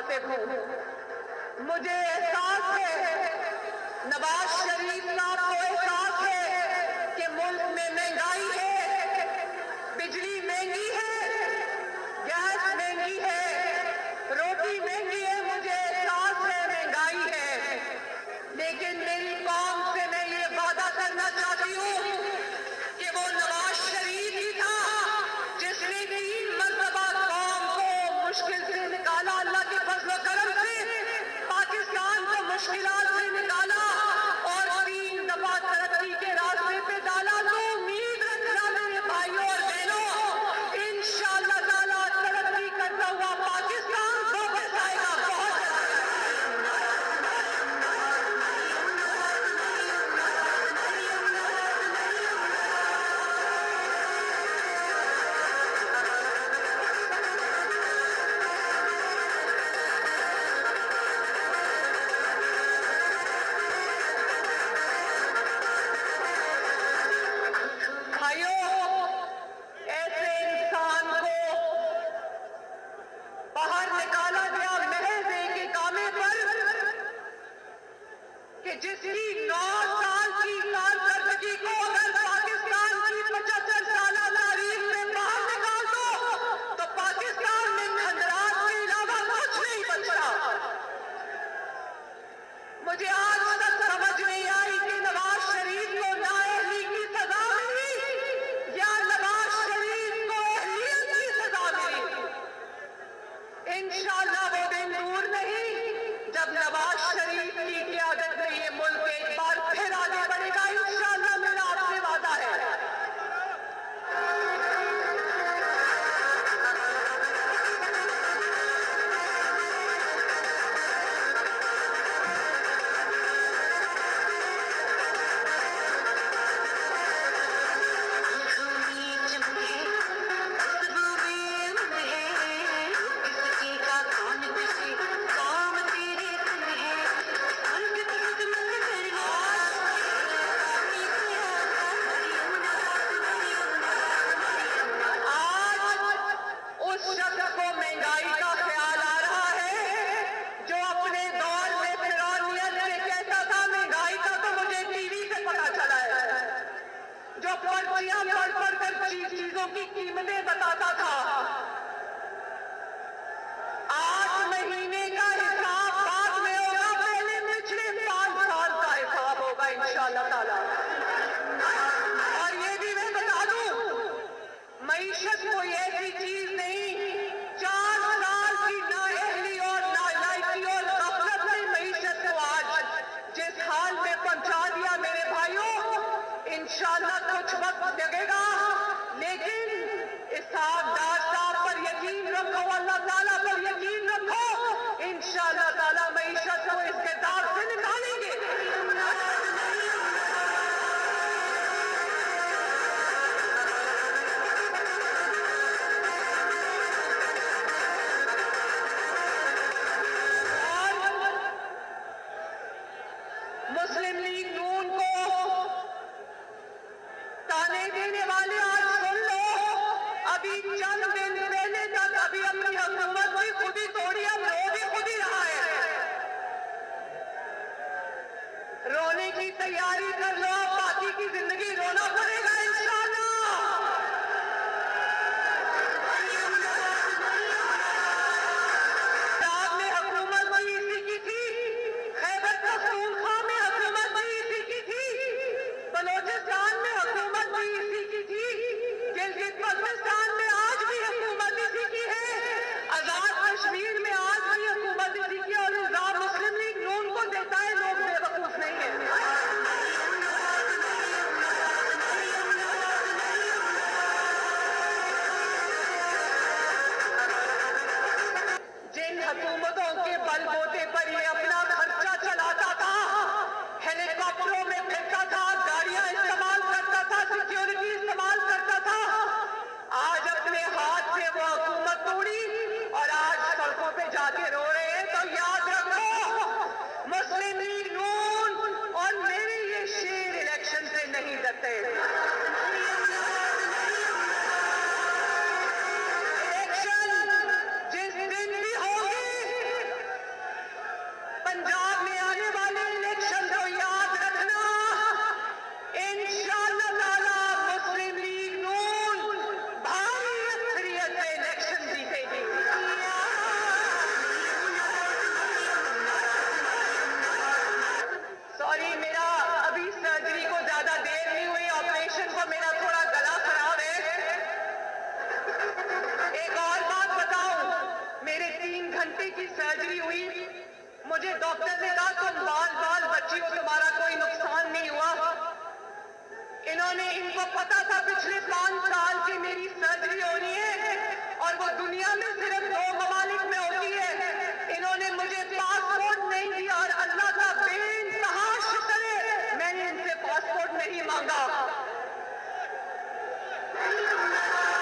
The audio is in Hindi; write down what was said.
मुखातिब हूँ। मुझे एहसास है, नवाज शरीफ साहब को एहसास है कि मुल्क में महंगाई है, बिजली महंगी है, गैस महंगी है, रोटी महंगी है। मुझे एहसास है महंगाई है, लेकिन मेरी कौम से मैं ये वादा करना चाहती हूँ कि वो नवाज शरीफ ही था जिसने 3 मरतबा कौम को मुश्किल से निकाला, अल्लाह के फजल करम से पाकिस्तान को मुश्किलात से निकाला और 3 दफा तरक्की के रास्ते पे डाला। तो उम्मीद रखना मेरे भाइयों और बहनों, इंशाअल्लाह ताला तरक्की करता हुआ पाकिस्तान वापस आएगा। बहुत जिसकी 9 साल की कारकर्दगी को अगर पाकिस्तान की 75 साल तारीख में बाहर निकाल दो तो पाकिस्तान में खंडरात के अलावा कुछ नहीं बचा। मुझे आज तक समझ नहीं आई कि नवाज शरीफ को नाअहली की सजा मिली या नवाज शरीफ को अहलियत की सजा मिली। इंशाअल्लाह वो दिन दूर नहीं जब नवाज शरीफ की क़यादत में ये मुल्क एक बार फिर आगे बढ़ेगा। इंशाअल्लाह मेरा आपसे वादा है। चीजों की कीमतें बताता था, 8 महीने का हिसाब बाद में होगा, पहले पिछले 5 साल का हिसाब होगा इंशाअल्लाह ताला। और ये भी मैं बता दूं, मईशत कोई ऐसी चीज नहीं, 4 साल की नाअहली और नालायकी और गफलत ने मईशत को आज जिस हाल में पहुंचा दिया मेरे भाइयों, इंशाअल्लाह कुछ वक्त लगेगा, लेकिन इस साहबदार साहब पर यकीन रखो, अल्लाह ताला पर यकीन रखो, इंशाअल्लाह ताला मईशत को इस गिरदार से निकालेंगे। मुस्लिम लीग नून को ताने देने वाले आज सुन लो, अभी चंद दिन पहले तक अभी अपनी हुकूमत भी खुद ही तोड़ी, अब रो भी खुद ही रहा है। रोने की तैयारी कर लो, बाकी की जिंदगी रोना पड़ेगा इंशाअल्लाह। पंजाब में हुकूमत भी इसी की थी, खैबर पख्तूनख्वा में हुकूमत भी इसी की थी, बलोचिस्तान में हुकूमत भी इसी की थी, गिलगित बल्तिस्तान में आज भी हुकूमत इसी की है, आजाद कश्मीर में आज भी हुकूमत इसी की, और इल्जाम मुस्लिम लीग नून को देता है, लोग बेवकूफ नहीं है। जिन हुकूमतों के बलबूते पर ये अपना खर्चा चलाता था, हेलीकॉप्टरों में फिरता था, गाड़ियां इस्तेमाल करता था, सिक्योरिटी इस्तेमाल करता था, आज अपने हाथ से वो हुकूमत तोड़ी और आज सड़कों पे जाके रो रहे हैं। तो याद रखो, मुस्लिम लीग नून और मेरे ये शेर इलेक्शन से नहीं डरते। इलेक्शन जिस दिन भी होगी पंजाब में आने वाले इलेक्शन को याद रखना, इंशाअल्लाह ताला मुस्लिम लीग नून भारी अक्सरियत से इलेक्शन जीतेगी। सॉरी, मेरा अभी सर्जरी को ज्यादा देर नहीं हुई, ऑपरेशन को मेरा थोड़ा गला खराब है। एक और बात बताऊं, मेरे 3 घंटे की सर्जरी हुई, मुझे डॉक्टर ने